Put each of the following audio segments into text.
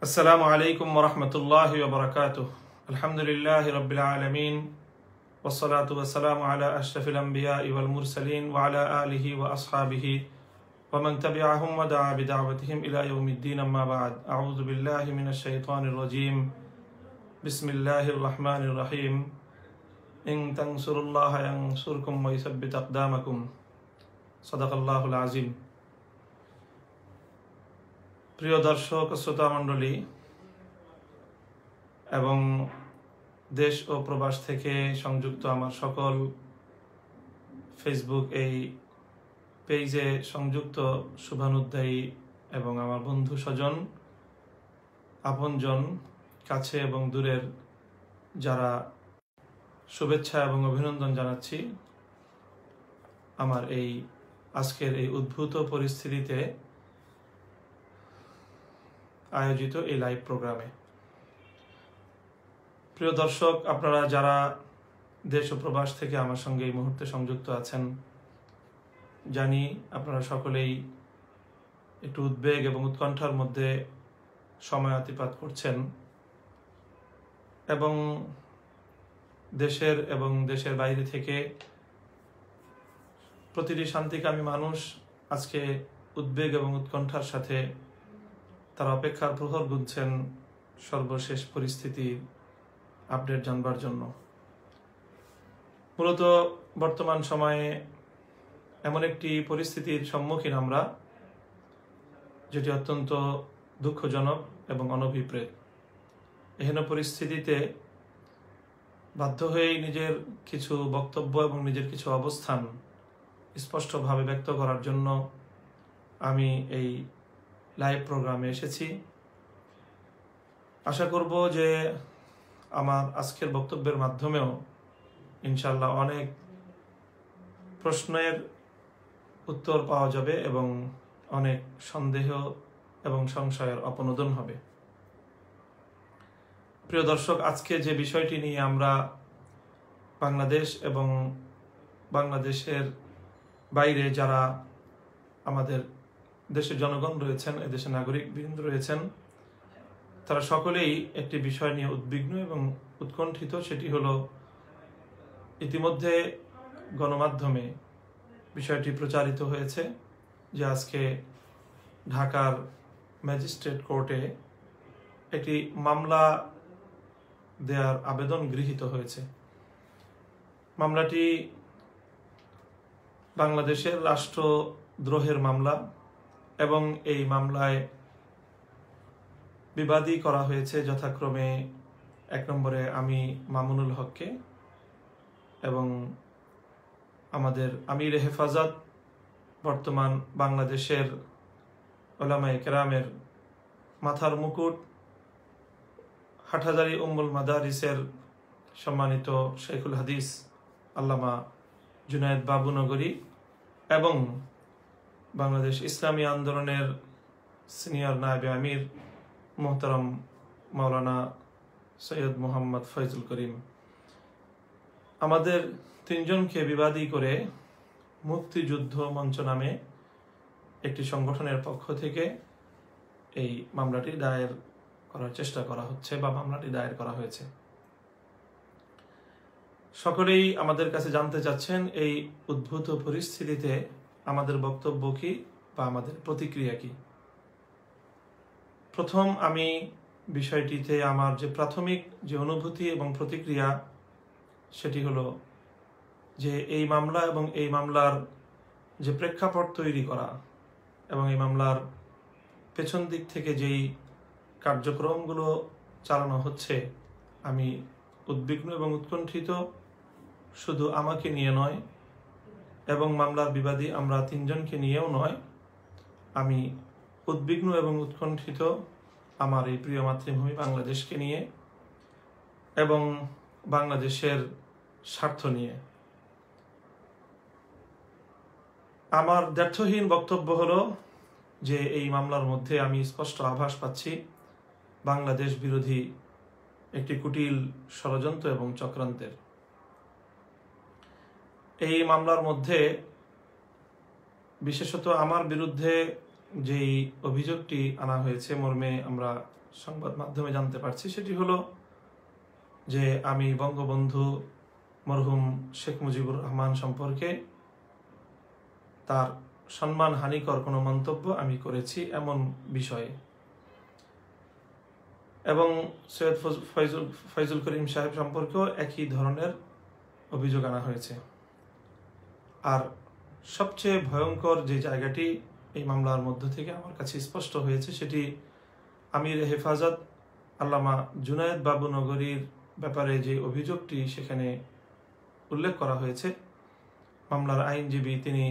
আসসালামু আলাইকুম ওয়া রাহমাতুল্লাহি ওয়া বারাকাতুহু। আলহামদুলিল্লাহি রাব্বিল আলামিন ওয়াসসালাতু ওয়াসসালামু আলা আশরাফিল আমবিয়াই ওয়াল মুরসালিন ওয়া আলা আলিহি ওয়া আসহাবিহি ওয়া মান তাবি'আহুম ওয়া দা'a বিদা'ওয়াতিহিম ইলা ইয়াউমিদ্দিন, আম্মা বা'দ। আউযু বিল্লাহি মিনাশ শাইতানির রাজীম। বিসমিল্লাহির রাহমানির রাহিম। ইন তানসুরুল্লাহা ইয়ানসুরকুম ওয়া ইউসাব্বিত আকদামাকুম। সাদাকাল্লাহুল আযীম। প্রিয় দর্শক ও শ্রোতা মণ্ডলী এবং দেশ ও প্রবাস থেকে সংযুক্ত আমার সকল ফেসবুক এই পেজে সংযুক্ত শুভানুধ্যায়ী এবং আমার বন্ধু স্বজন, আপনজন, কাছে এবং দূরের যারা শুভেচ্ছা এবং অভিনন্দন জানাচ্ছি আমার এই আজকের এই উদ্ভূত পরিস্থিতিতে আয়োজিত এই লাইভ প্রোগ্রামে। প্রিয় দর্শক, আপনারা যারা দেশ ও প্রবাস থেকে আমার সঙ্গে এই মুহূর্তে সংযুক্ত আছেন, জানি আপনারা সকলেই একটু উদ্বেগ এবং উৎকণ্ঠার মধ্যে সময় অতিবাহিত করছেন এবং দেশের এবং দেশের বাইরে থেকে প্রতিটি শান্তিকামী মানুষ আজকে উদ্বেগ এবং উৎকণ্ঠার সাথে তারা অপেক্ষার প্রহর গুনছেন সর্বশেষ পরিস্থিতির আপডেট জানবার জন্য। মূলত বর্তমান সময়ে এমন একটি পরিস্থিতির সম্মুখীন আমরা, যেটি অত্যন্ত দুঃখজনক এবং অনভিপ্রেত। এহেন পরিস্থিতিতে বাধ্য হয়েই নিজের কিছু বক্তব্য এবং নিজের কিছু অবস্থান স্পষ্টভাবে ব্যক্ত করার জন্য আমি এই লাইভ প্রোগ্রামে এসেছি। আশা করব যে আমার আজকের বক্তব্যের মাধ্যমেও ইনশাআল্লাহ অনেক প্রশ্নের উত্তর পাওয়া যাবে এবং অনেক সন্দেহ এবং সংশয়ের অপনোদন হবে। প্রিয় দর্শক, আজকে যে বিষয়টি নিয়ে আমরা বাংলাদেশ এবং বাংলাদেশের বাইরে যারা আমাদের দেশের জনগণ রয়েছেন, এদেশের নাগরিক বৃন্দ রয়েছেন, তারা সকলেই একটি বিষয় নিয়ে উদ্বিগ্ন এবং উৎকণ্ঠিত। সেটি হলো, ইতিমধ্যে গণমাধ্যমে বিষয়টি প্রচারিত হয়েছে যে আজকে ঢাকার ম্যাজিস্ট্রেট কোর্টে একটি মামলা দেওয়ার আবেদন গৃহীত হয়েছে। মামলাটি বাংলাদেশের রাষ্ট্রদ্রোহের মামলা এবং এই মামলায় বিবাদী করা হয়েছে যথাক্রমে 1 নম্বরে আমি মামুনুল হককে এবং আমাদের আমির হেফাজত, বর্তমান বাংলাদেশের উলামায়ে কেরামের মাথার মুকুট, হাটহাজারী উম্মুল মাদারিসের সম্মানিত শেখুল হাদিস আল্লামা জুনায়েদ বাবুনগরী এবং বাংলাদেশ ইসলামী আন্দোলনের সিনিয়র নায়েবে আমির মোহতারাম মাওলানা সৈয়দ মোহাম্মদ ফয়জুল করিম, আমাদের 3 জনকে বিবাদী করে মুক্তিযুদ্ধ মঞ্চ নামে একটি সংগঠনের পক্ষ থেকে এই মামলাটি দায়ের করার চেষ্টা করা হচ্ছে বা মামলাটি দায়ের করা হয়েছে। সকলেই আমাদের কাছে জানতে চাচ্ছেন এই উদ্ভূত পরিস্থিতিতে আমাদের বক্তব্য কি বা আমাদের প্রতিক্রিয়া কি। প্রথম আমি বিষয়টিতে আমার যে প্রাথমিক যে অনুভূতি এবং প্রতিক্রিয়া, সেটি হলো যে এই মামলা এবং এই মামলার যে প্রেক্ষাপট তৈরি করা এবং এই মামলার পেছন দিক থেকে যেই কার্যক্রমগুলো চালানো হচ্ছে, আমি উদ্বিগ্ন এবং উৎকণ্ঠিত। শুধু আমাকে নিয়ে নয় এবং মামলার বিবাদী আমরা 3 জনকে নিয়েও নয়, আমি উদ্বিগ্ন এবং উৎকণ্ঠিত আমার এই প্রিয় মাতৃভূমি বাংলাদেশকে নিয়ে এবং বাংলাদেশের স্বার্থ নিয়ে। আমার দ্ব্যর্থহীন বক্তব্য হলো যে এই মামলার মধ্যে আমি স্পষ্ট আভাস পাচ্ছি বাংলাদেশ বিরোধী একটি কুটিল ষড়যন্ত্র এবং চক্রান্তের। এই মামলার মধ্যে বিশেষত আমার বিরুদ্ধে যেই অভিযোগটি আনা হয়েছে মর্মে আমরা সংবাদ মাধ্যমে জানতে পারছি সেটি হলো যে আমি বঙ্গবন্ধু মরহুম শেখ মুজিবুর রহমান সম্পর্কে তার সম্মানহানিকর কোনো মন্তব্য আমি করেছি এমন বিষয়ে, এবং সৈয়দ ফয়জুল করিম সাহেব সম্পর্কেও একই ধরনের অভিযোগ আনা হয়েছে। আর সবচেয়ে ভয়ঙ্কর যে জায়গাটি এই মামলার মধ্য থেকে আমার কাছে স্পষ্ট হয়েছে সেটি আমির হেফাজত আল্লামা জুনায়েদ বাবু নগরীর ব্যাপারে যে অভিযোগটি সেখানে উল্লেখ করা হয়েছে। মামলার আইনজীবী তিনি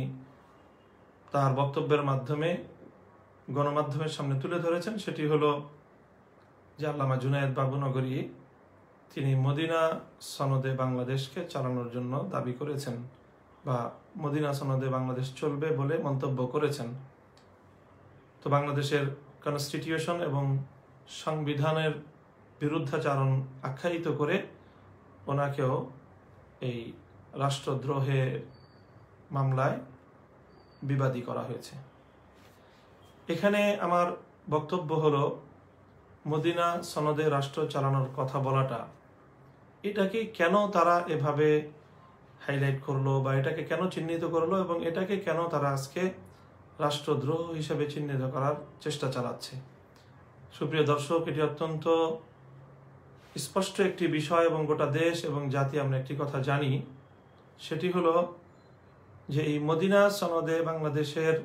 তার বক্তব্যের মাধ্যমে গণমাধ্যমের সামনে তুলে ধরেছেন সেটি হলো যে আল্লামা জুনায়েদ বাবু নগরী তিনি মদিনা সনদে বাংলাদেশকে চালানোর জন্য দাবি করেছেন বা মদিনা সনদে বাংলাদেশ চলবে বলে মন্তব্য করেছেন। তো বাংলাদেশের কনস্টিটিউশন এবং সংবিধানের বিরুদ্ধাচারণ আখ্যায়িত করে ওনাকেও এই রাষ্ট্রদ্রোহের মামলায় বিবাদী করা হয়েছে। এখানে আমার বক্তব্য হলো মদিনা সনদে রাষ্ট্র চালানোর কথা বলাটা, এটাকে কেন তারা এভাবে হাইলাইট করলো বা এটাকে কেন চিহ্নিত করলো এবং এটাকে কেন তারা আজকে রাষ্ট্রদ্রোহ হিসেবে চিহ্নিত করার চেষ্টা চালাচ্ছে। সুপ্রিয় দর্শক, এটি অত্যন্ত স্পষ্ট একটি বিষয় এবং গোটা দেশ এবং জাতি আমরা একটি কথা জানি, সেটি হলো যে এই মদিনা সনদে বাংলাদেশের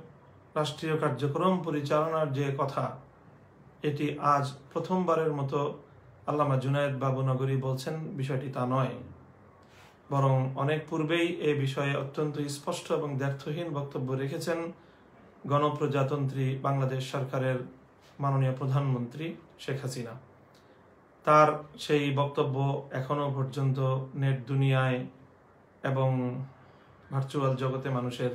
রাষ্ট্রীয় কার্যক্রম পরিচালনার যে কথা, এটি আজ প্রথমবারের মতো আল্লামা জুনায়েদ বাবু নগরী বলছেন বিষয়টি তা নয়, বরং অনেক পূর্বেই এ বিষয়ে অত্যন্ত স্পষ্ট এবং দ্ব্যর্থহীন বক্তব্য রেখেছেন গণপ্রজাতন্ত্রী বাংলাদেশ সরকারের মাননীয় প্রধানমন্ত্রী শেখ হাসিনা। তার সেই বক্তব্য এখনো পর্যন্ত নেট দুনিয়ায় এবং ভার্চুয়াল জগতে মানুষের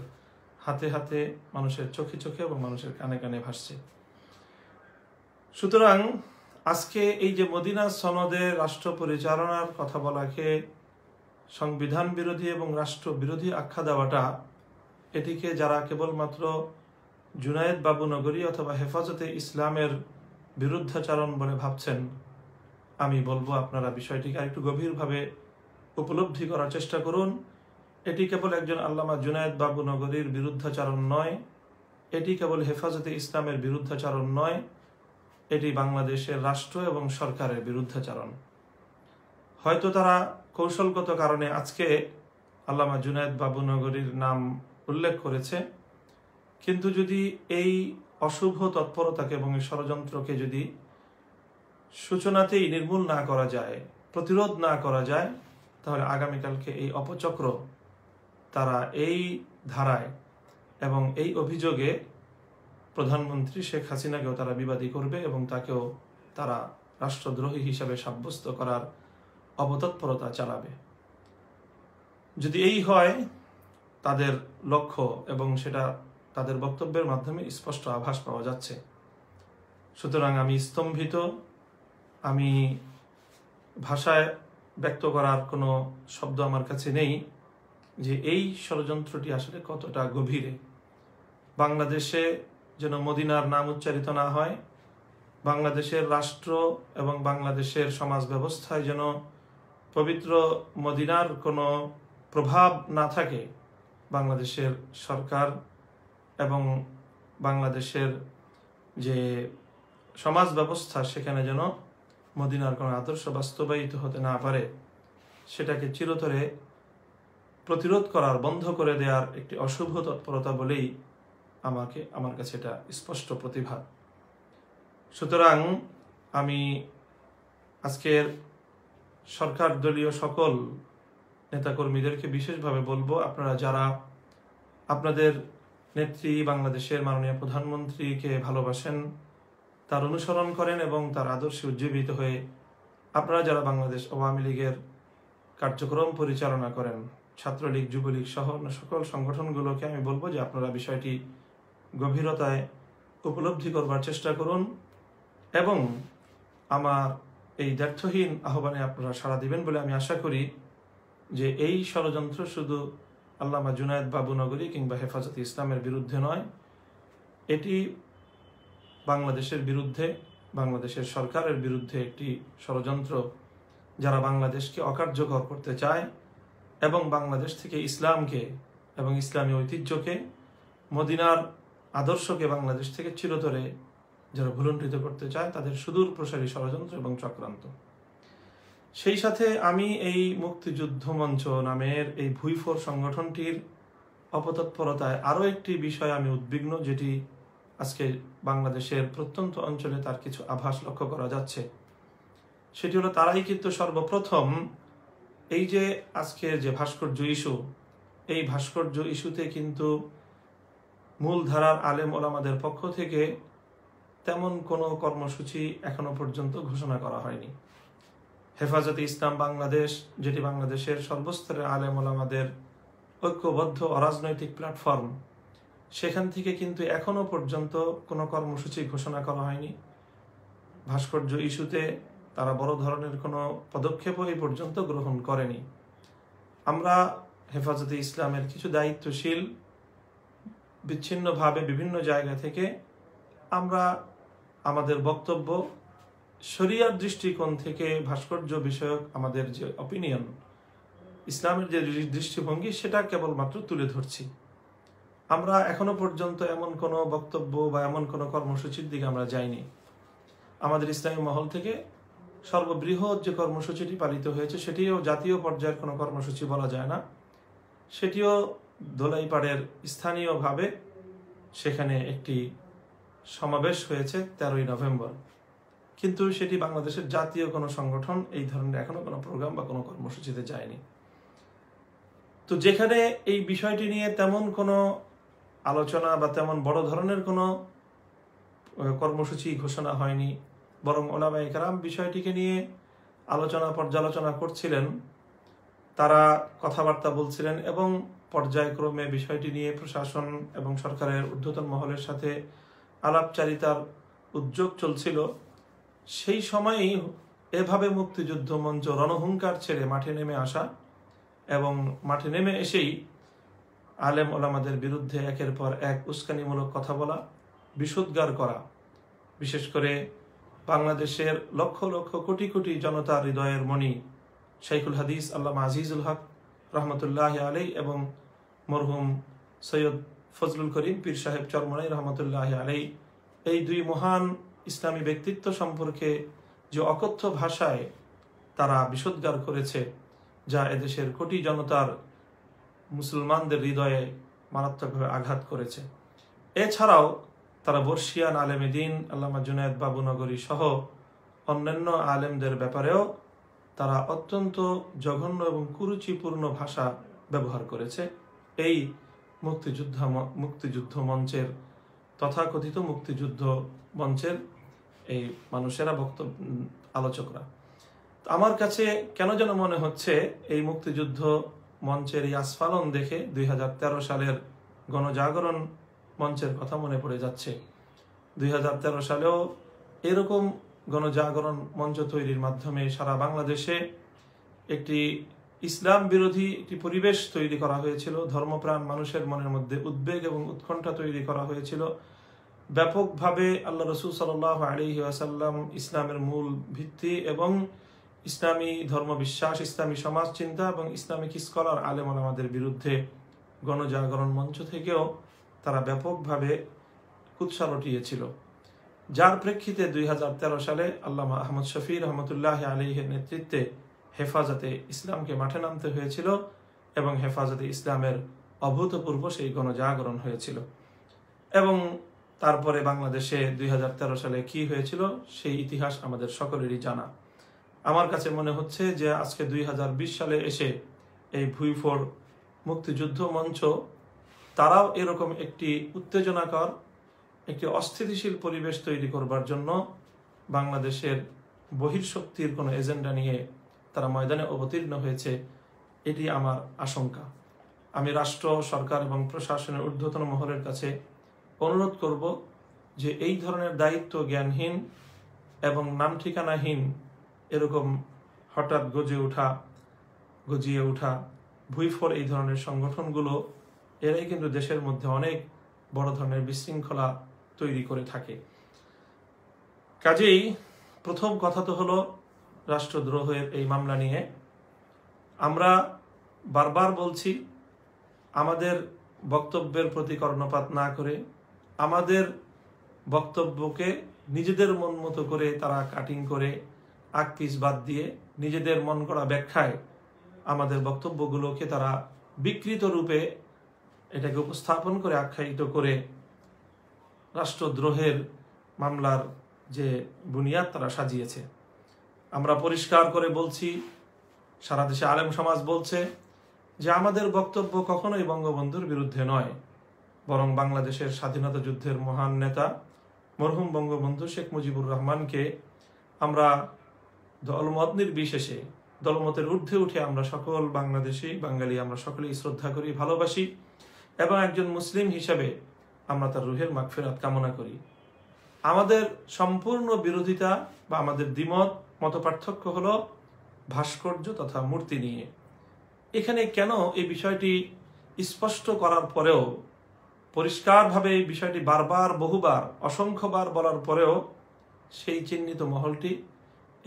হাতে হাতে, মানুষের চোখে চোখে এবং মানুষের কানে কানে ভাসছে। সুতরাং আজকে এই যে মদিনা সনদে রাষ্ট্র পরিচালনার কথা বলাকে সংবিধান বিরোধী এবং রাষ্ট্র বিরোধী আখ্যা দেওয়াটা, এটিকে যারা কেবলমাত্র জুনায়েদ বাবু নগরী অথবা হেফাজতে ইসলামের বিরুদ্ধাচারণ বলে ভাবছেন, আমি বলবো আপনারা বিষয়টিকে আরেকটু গভীরভাবে উপলব্ধি করার চেষ্টা করুন। এটি কেবল একজন আল্লামা জুনায়েদ বাবু নগরীর বিরুদ্ধাচারণ নয়, এটি কেবল হেফাজতে ইসলামের বিরুদ্ধাচারণ নয়, এটি বাংলাদেশের রাষ্ট্র এবং সরকারের বিরুদ্ধাচারণ। হয়তো তারা কৌশলগত কারণে আজকে আল্লামা জুনায়েদ বাবু নগরীর নাম উল্লেখ করেছে, কিন্তু যদি এই অশুভ তৎপরতাকে এবং এই ষড়যন্ত্রকে যদি সূচনাতেই নির্মূল না করা যায়, প্রতিরোধ না করা যায়, তাহলে আগামীকালকে এই অপচক্র তারা এই ধারায় এবং এই অভিযোগে প্রধানমন্ত্রী শেখ হাসিনাকেও তারা বিবাদী করবে এবং তাকেও তারা রাষ্ট্রদ্রোহী হিসাবে সাব্যস্ত করার অপতৎপরতা চালাবে। যদি এই হয় তাদের লক্ষ্য, এবং সেটা তাদের বক্তব্যের মাধ্যমে স্পষ্ট আভাস পাওয়া যাচ্ছে। সুতরাং আমি স্তম্ভিত, আমি ভাষায় ব্যক্ত করার কোনো শব্দ আমার কাছে নেই যে এই ষড়যন্ত্রটি আসলে কতটা গভীরে। বাংলাদেশে যেন মদিনার নাম উচ্চারিত না হয়, বাংলাদেশের রাষ্ট্র এবং বাংলাদেশের সমাজ ব্যবস্থায় যেন পবিত্র মদিনার কোনো প্রভাব না থাকে, বাংলাদেশের সরকার এবং বাংলাদেশের যে সমাজ ব্যবস্থা সেখানে যেন মদিনার কোনো আদর্শ বাস্তবায়িত হতে না পারে, সেটাকে চিরতরে প্রতিরোধ করার, বন্ধ করে দেওয়ার একটি অশুভ তৎপরতা বলেই আমার কাছে এটা স্পষ্ট প্রতিভাত। সুতরাং আমি আজকের সরকার দলীয় সকল নেতাকর্মীদেরকে বিশেষভাবে বলবো, আপনারা যারা আপনাদের নেত্রী বাংলাদেশের মাননীয় প্রধানমন্ত্রীকে ভালোবাসেন, তার অনুসরণ করেন এবং তার আদর্শে উজ্জীবিত হয়ে আপনারা যারা বাংলাদেশ আওয়ামী লীগের কার্যক্রম পরিচালনা করেন, ছাত্রলীগ, যুবলীগ সহ সকল সংগঠনগুলোকে আমি বলবো যে আপনারা বিষয়টি গভীরতায় উপলব্ধি করবার চেষ্টা করুন এবং আমার এই দ্ব্যর্থহীন আহ্বানে আপনারা সাড়া দিবেন বলে আমি আশা করি। যে এই ষড়যন্ত্র শুধু আল্লামা জুনায়েদ বাবু নগরী কিংবা হেফাজতে ইসলামের বিরুদ্ধে নয়, এটি বাংলাদেশের বিরুদ্ধে, বাংলাদেশের সরকারের বিরুদ্ধে একটি ষড়যন্ত্র, যারা বাংলাদেশকে অকার্যকর করতে চায় এবং বাংলাদেশ থেকে ইসলামকে এবং ইসলামী ঐতিহ্যকে, মদিনার আদর্শকে বাংলাদেশ থেকে চিরতরে যারা ভুলুণ্ঠিত করতে চায়, তাদের সুদূর প্রসারী ষড়যন্ত্র এবং চক্রান্ত। সেই সাথে আমি এই মুক্তিযুদ্ধ মঞ্চ নামের এই ভুইফোর সংগঠনটির অপতৎপরতায় আরও একটি বিষয় আমি উদ্বিগ্ন, যেটি আজকে বাংলাদেশের প্রত্যন্ত অঞ্চলে তার কিছু আভাস লক্ষ্য করা যাচ্ছে। সেটি হলো, তারাই কিন্তু সর্বপ্রথম এই যে আজকে যে ভাস্কর্য ইস্যু, এই ভাস্কর্য ইস্যুতে কিন্তু মূলধারার আলেম ওলামাদের পক্ষ থেকে তেমন কোনো কর্মসূচি এখনো পর্যন্ত ঘোষণা করা হয়নি। হেফাজতে ইসলাম বাংলাদেশ, যেটি বাংলাদেশের সর্বস্তরের আলেম ওলামাদের ঐক্যবদ্ধ অরাজনৈতিক প্ল্যাটফর্ম, সেখান থেকে কিন্তু এখনো পর্যন্ত কোনো কর্মসূচি ঘোষণা করা হয়নি। ভাস্কর্য ইস্যুতে তারা বড় ধরনের কোনো পদক্ষেপও এই পর্যন্ত গ্রহণ করেনি। আমরা হেফাজতে ইসলামের কিছু দায়িত্বশীল বিচ্ছিন্নভাবে বিভিন্ন জায়গা থেকে আমরা আমাদের বক্তব্য শরিয়ার দৃষ্টিকোণ থেকে ভাস্কর্য বিষয়ক আমাদের যে অপিনিয়ন, ইসলামের যে দৃষ্টিভঙ্গি, সেটা কেবলমাত্র তুলে ধরছি। আমরা এখনো পর্যন্ত এমন কোনো বক্তব্য বা এমন কোনো কর্মসূচির দিকে আমরা যাইনি। আমাদের ইসলামী মহল থেকে সর্ববৃহৎ যে কর্মসূচিটি পালিত হয়েছে, সেটিও জাতীয় পর্যায়ের কোনো কর্মসূচি বলা যায় না। সেটিও ধোলাইপাড়ের স্থানীয়ভাবে সেখানে একটি সমাবেশ হয়েছে 13ই নভেম্বর, কিন্তু সেটি বাংলাদেশের জাতীয় কোনো সংগঠন এই ধরনের এখনো কোনো প্রোগ্রাম বা কোনো কর্মসূচিতে যায়নি। তো যেখানে এই বিষয়টি নিয়ে তেমন কোনো আলোচনা বা তেমন বড় ধরনের কোনো কর্মসূচি ঘোষণা হয়নি, বরং ওলামায়ে কেরাম বিষয়টিকে নিয়ে আলোচনা পর্যালোচনা করছিলেন, তারা কথাবার্তা বলছিলেন এবং পর্যায়ক্রমে বিষয়টি নিয়ে প্রশাসন এবং সরকারের ঊর্ধ্বতন মহলের সাথে আলাপচারিতার উদ্যোগ চলছিল। সেই সময়েই এভাবে মুক্তিযুদ্ধ মঞ্চ রণহুঙ্কার ছেড়ে মাঠে নেমে আসা এবং মাঠে নেমে এসেই আলেম ওলামাদের বিরুদ্ধে একের পর এক উস্কানিমূলক কথা বলা, বিষোদ্গার করা, বিশেষ করে বাংলাদেশের লক্ষ লক্ষ কোটি কোটি জনতার হৃদয়ের মণি শাইখুল হাদিস আল্লামা আজিজুল হক রহমতুল্লাহ আলাই এবং মরহুম সৈয়দ ফজলুল করিম পীর সাহেব চরমনাই রহমতুল্লাহ আলাই, এই দুই মহান ইসলামী ব্যক্তিত্ব সম্পর্কে যে অকথ্য ভাষায় তারা বিষোদ্গার করেছে, যা এদেশের কোটি জনতার মুসলমানদের হৃদয়ে মারাত্মকভাবে আঘাত করেছে। এছাড়াও তারা বর্ষিয়ান আলেমে দ্বীন আল্লামা জুনায়েদ বাবুনগরী সহ অন্যান্য আলেমদের ব্যাপারেও তারা অত্যন্ত জঘন্য এবং কুরুচিপূর্ণ ভাষা ব্যবহার করেছে। এই মুক্তিযুদ্ধ মঞ্চের তথাকথিত মুক্তিযুদ্ধ মঞ্চের এই মানুষেরা, আলোচকরা। আমার কাছে কেন যেন মনে হচ্ছে এই মুক্তিযুদ্ধ মঞ্চের এই আস্ফালন দেখে 2013 সালের গণজাগরণ মঞ্চের কথা মনে পড়ে যাচ্ছে। 2013 সালেও এরকম গণজাগরণ মঞ্চ তৈরির মাধ্যমে সারা বাংলাদেশে একটি ইসলাম বিরোধী একটি পরিবেশ তৈরি করা হয়েছিল। ধর্মপ্রাণ মানুষের মনের মধ্যে উদ্বেগ এবং উৎকণ্ঠা তৈরি করা হয়েছিল। ব্যাপকভাবে আল্লাহ রসুল সাল্লাল্লাহু আলাইহি ওয়াসাল্লাম, ইসলামের মূল ভিত্তি এবং ইসলামী ধর্মবিশ্বাস, ইসলামী সমাজ চিন্তা এবং ইসলামিক স্কলার আলেম ওলামাদের বিরুদ্ধে গণজাগরণ মঞ্চ থেকেও তারা ব্যাপকভাবে কুৎসা রটিয়েছিল, যার প্রেক্ষিতে 2013 সালে আল্লামা আহমদ শফি রহমতুল্লাহ আলাইহির নেতৃত্বে হেফাজতে ইসলামকে মাঠে নামতে হয়েছিল এবং হেফাজতে ইসলামের অভূতপূর্ব সেই গণজাগরণ হয়েছিল। এবং তারপরে বাংলাদেশে 2013 সালে কি হয়েছিল সেই ইতিহাস আমাদের সকলেরই জানা। আমার কাছে মনে হচ্ছে যে আজকে 2020 সালে এসে এই ভুইফোর মুক্তিযুদ্ধ মঞ্চ তারাও এরকম একটি উত্তেজনাকর, একটি অস্থিতিশীল পরিবেশ তৈরি করবার জন্য বাংলাদেশের বহির্শক্তির কোনো এজেন্ডা নিয়ে তারা ময়দানে অবতীর্ণ হয়েছে, এটি আমার আশঙ্কা। আমি রাষ্ট্র, সরকার এবং প্রশাসনের ঊর্ধ্বতন মহলের কাছে অনুরোধ করব যে এই ধরনের দায়িত্ব জ্ঞানহীন এবং নাম ঠিকানাহীন এরকম হঠাৎ গজিয়ে ওঠা ভুইফোর এই ধরনের সংগঠনগুলো, এরাই কিন্তু দেশের মধ্যে অনেক বড় ধরনের বিশৃঙ্খলা তৈরি করে থাকে। কাজেই প্রথম কথা তো হলো রাষ্ট্রদ্রোহের এই মামলা নিয়ে আমরা বারবার বলছি, আমাদের বক্তব্যের প্রতি কর্ণপাত না করে আমাদের বক্তব্যকে নিজেদের মন মতো করে তারা কাটিং করে আগ পিস বাদ দিয়ে নিজেদের মন করা ব্যাখ্যায় আমাদের বক্তব্যগুলোকে তারা বিকৃত রূপে এটাকে উপস্থাপন করে আখ্যায়িত করে রাষ্ট্রদ্রোহের মামলার যে বুনিয়াদ তারা সাজিয়েছে। আমরা পরিষ্কার করে বলছি, সারা দেশে আলেম সমাজ বলছে যে আমাদের বক্তব্য কখনোই বঙ্গবন্ধুর বিরুদ্ধে নয়, বরং বাংলাদেশের স্বাধীনতা যুদ্ধের মহান নেতা মরহুম বঙ্গবন্ধু শেখ মুজিবুর রহমানকে আমরা দলমত নির্বিশেষে, দলমতের ঊর্ধ্বে উঠে আমরা সকল বাংলাদেশি বাঙালি আমরা সকলেই শ্রদ্ধা করি, ভালোবাসি এবং একজন মুসলিম হিসাবে আমরা তার রুহের মাগফিরাত কামনা করি। আমাদের সম্পূর্ণ বিরোধিতা বা আমাদের দ্বিমত মতপার্থক্য হলো ভাস্কর্য তথা মূর্তি নিয়ে। এখানে কেন এই বিষয়টি স্পষ্ট করার পরেও, পরিষ্কারভাবে এই বিষয়টি বারবার বহুবার অসংখ্যবার বলার পরেও সেই চিহ্নিত মহলটি,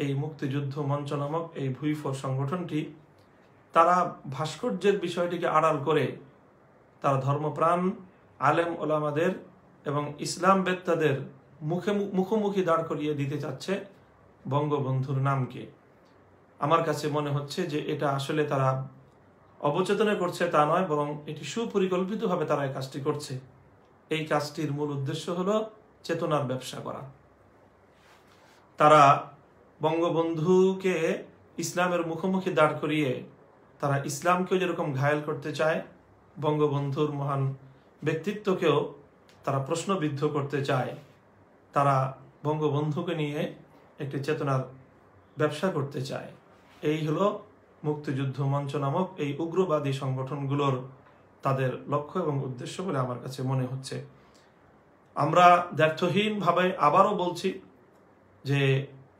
এই মুক্তিযুদ্ধ মঞ্চ নামক এই ভুইফোর সংগঠনটি, তারা ভাস্কর্যের বিষয়টিকে আড়াল করে তারা ধর্মপ্রাণ আলেম ওলামাদের এবং ইসলাম বেত্তাদের মুখোমুখি দাঁড় করিয়ে দিতে চাচ্ছে বঙ্গবন্ধুর নামকে। আমার কাছে মনে হচ্ছে যে এটা আসলে তারা অবচেতনে করছে তা নয়, বরং এটি সুপরিকল্পিতভাবে তারা এই কাজটি করছে। এই কাজটির মূল উদ্দেশ্য হলো চেতনার ব্যবসা করা। তারা বঙ্গবন্ধুকে ইসলামের মুখোমুখি দাঁড় করিয়ে তারা ইসলামকেও যেরকম ঘায়েল করতে চায়, বঙ্গবন্ধুর মহান ব্যক্তিত্বকেও তারা প্রশ্নবিদ্ধ করতে চায়। তারা বঙ্গবন্ধুকে নিয়ে একটি চেতনার ব্যবসা করতে চায়। এই হলো মুক্তিযুদ্ধ মঞ্চ নামক এই উগ্রবাদী সংগঠনগুলোর তাদের লক্ষ্য এবং উদ্দেশ্য বলে আমার কাছে মনে হচ্ছে। আমরা দ্ব্যর্থহীনভাবে আবারও বলছি যে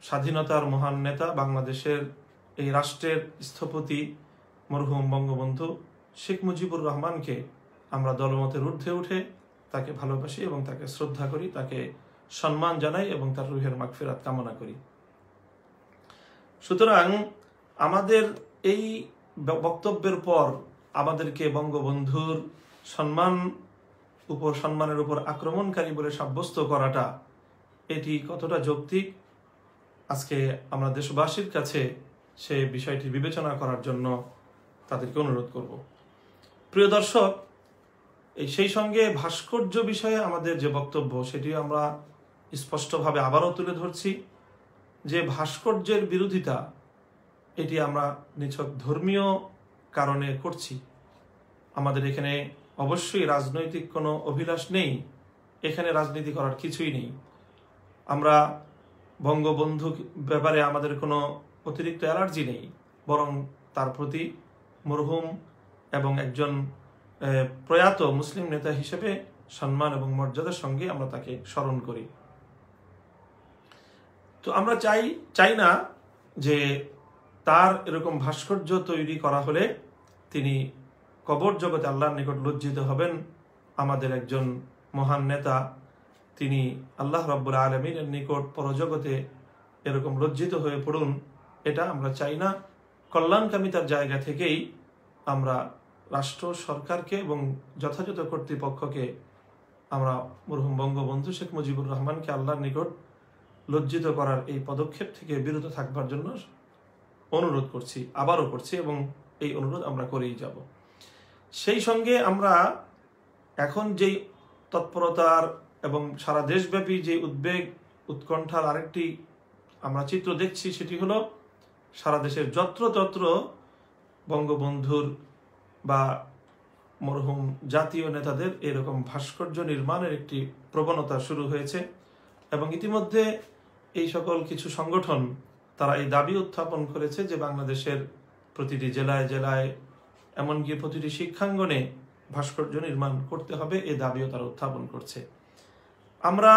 স্বাধীনতার মহান নেতা, বাংলাদেশের এই রাষ্ট্রের স্থপতি মরহুম বঙ্গবন্ধু শেখ মুজিবুর রহমানকে আমরা দলমতের ঊর্ধ্বে উঠে তাকে ভালোবাসি এবং তাকে শ্রদ্ধা করি, তাকে সম্মান জানাই এবং তার রুহের মাগফিরাত কামনা করি। সুতরাং আমাদের এই বক্তব্যের পর আমাদেরকে বঙ্গবন্ধুর সম্মানের উপর আক্রমণকারী বলে সাব্যস্ত করাটা, এটি কতটা যৌক্তিক, আজকে আমরা দেশবাসীর কাছে সে বিষয়টি বিবেচনা করার জন্য তাদেরকে অনুরোধ করব। প্রিয় দর্শক, সেই সঙ্গে ভাস্কর্য বিষয়ে আমাদের যে বক্তব্য সেটি আমরা স্পষ্টভাবে আবারও তুলে ধরছি যে ভাস্কর্যের বিরোধিতা এটি আমরা নিছক ধর্মীয় কারণে করছি। আমাদের এখানে অবশ্যই রাজনৈতিক কোনো অভিলাষ নেই, এখানে রাজনীতি করার কিছুই নেই। আমরা বঙ্গবন্ধু ব্যাপারে আমাদের কোনো অতিরিক্ত অ্যালার্জি নেই, বরং তার প্রতি মরহুম এবং একজন প্রয়াত মুসলিম নেতা হিসেবে সম্মান এবং মর্যাদার সঙ্গে আমরা তাকে স্মরণ করি। তো আমরা চাই না যে তার এরকম ভাস্কর্য তৈরি করা হলে তিনি কবর জগতে আল্লাহর নিকট লজ্জিত হবেন। আমাদের একজন মহান নেতা, তিনি আল্লাহ রাব্বুল আলামিনের নিকট পরজগতে এরকম লজ্জিত হয়ে পড়ুন, এটা আমরা চাই না। কল্যাণকামিতার জায়গা থেকেই আমরা রাষ্ট্র সরকারকে এবং যথাযথ কর্তৃপক্ষকে আমরা মরহুম বঙ্গবন্ধু শেখ মুজিবুর রহমানকে আল্লাহর নিকট লজ্জিত করার এই পদক্ষেপ থেকে বিরত থাকবার জন্য অনুরোধ করছি, আবারও করছি এবং এই অনুরোধ আমরা করেই যাব। সেই সঙ্গে আমরা এখন যেই তৎপরতার এবং সারা দেশব্যাপী যে উদ্বেগ উৎকণ্ঠার আরেকটি আমরা চিত্র দেখছি, সেটি হলো সারা দেশের যত্রতত্র বঙ্গবন্ধুর বা মরহুম জাতীয় নেতাদের এরকম ভাস্কর্য নির্মাণের একটি প্রবণতা শুরু হয়েছে এবং ইতিমধ্যে এই সকল কিছু সংগঠন তারা এই দাবি উত্থাপন করেছে যে বাংলাদেশের প্রতিটি জেলায় জেলায় এমনকি প্রতিটি শিক্ষাঙ্গনে ভাস্কর্য নির্মাণ করতে হবে, এই দাবিও তারা উত্থাপন করছে। আমরা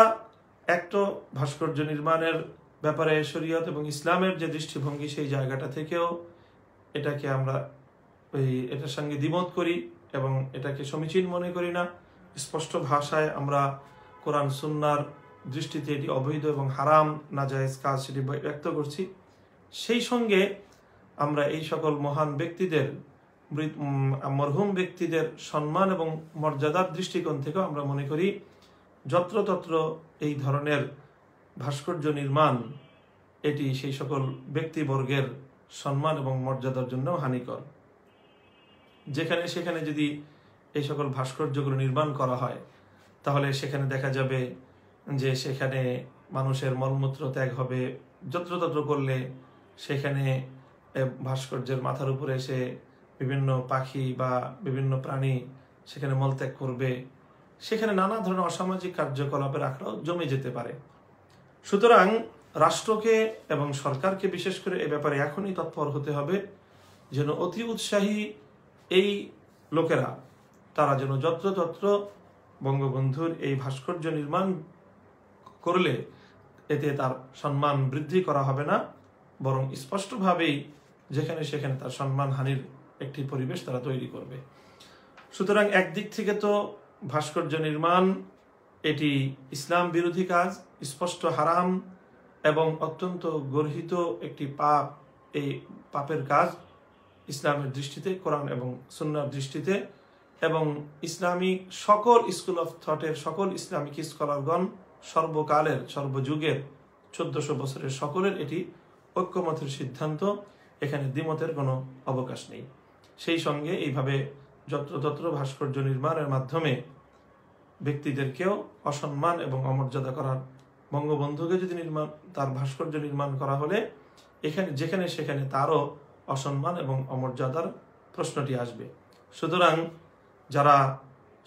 একটা ভাস্কর্য নির্মাণের ব্যাপারে শরীয়ত এবং ইসলামের যে দৃষ্টিভঙ্গি সেই জায়গাটা থেকেও এটাকে আমরা এটার সঙ্গে দ্বিমত করি এবং এটাকে সমীচীন মনে করি না। স্পষ্ট ভাষায় আমরা কোরআন সুন্নাহর দৃষ্টিতে এটি অবৈধ এবং হারাম নাজায়েজ কাজ সেটি ব্যক্ত করছি। সেই সঙ্গে আমরা এই সকল মহান ব্যক্তিদের, মরহুম ব্যক্তিদের সম্মান এবং মর্যাদার দৃষ্টিকোণ থেকেও আমরা মনে করি যত্রতত্র এই ধরনের ভাস্কর্য নির্মাণ এটি সেই সকল ব্যক্তিবর্গের সম্মান এবং মর্যাদার জন্য হানিকর। যেখানে সেখানে যদি এই সকল ভাস্কর্যগুলো নির্মাণ করা হয় তাহলে সেখানে দেখা যাবে যে সেখানে মানুষের মলমূত্র ত্যাগ হবে। যত্রতত্র করলে সেখানে ভাস্কর্যের মাথার উপরে এসে বিভিন্ন পাখি বা বিভিন্ন প্রাণী সেখানে মলত্যাগ করবে, সেখানে নানা ধরনের অসামাজিক কার্যকলাপের আখড়াও জমে যেতে পারে। সুতরাং রাষ্ট্রকে এবং সরকারকে বিশেষ করে এ ব্যাপারে এখনই তৎপর হতে হবে যেন অতি উৎসাহী এই লোকেরা তারা যেন যত্রতত্র বঙ্গবন্ধুর এই ভাস্কর্য নির্মাণ করলে এতে তার সম্মান বৃদ্ধি করা হবে না, বরং স্পষ্টভাবেই যেখানে সেখানে তার সম্মান হানির একটি পরিবেশ তারা তৈরি করবে। সুতরাং একদিক থেকে তো ভাস্কর্য নির্মাণ এটি ইসলাম বিরোধী কাজ, স্পষ্ট হারাম এবং অত্যন্ত গর্হিত একটি পাপ। এই পাপের কাজ ইসলামের দৃষ্টিতে, কোরআন এবং সুন্নাহর দৃষ্টিতে এবং ইসলামিক সকল স্কুল অফ থটের সকল ইসলামিক স্কলারগণ সর্বকালের সর্বযুগের 1400 বছরের সকলের এটি ঐক্যমতের সিদ্ধান্ত, এখানে দ্বিমতের কোনো অবকাশ নেই। সেই সঙ্গে এইভাবে যত্রতত্র ভাস্কর্য নির্মাণের মাধ্যমে ব্যক্তিদেরকেও অসম্মান এবং অমর্যাদা করার, বঙ্গবন্ধুকে যদি তার ভাস্কর্য নির্মাণ করা হলে এখানে যেখানে সেখানে তারও অসম্মান এবং অমর্যাদার প্রশ্নটি আসবে। সুতরাং যারা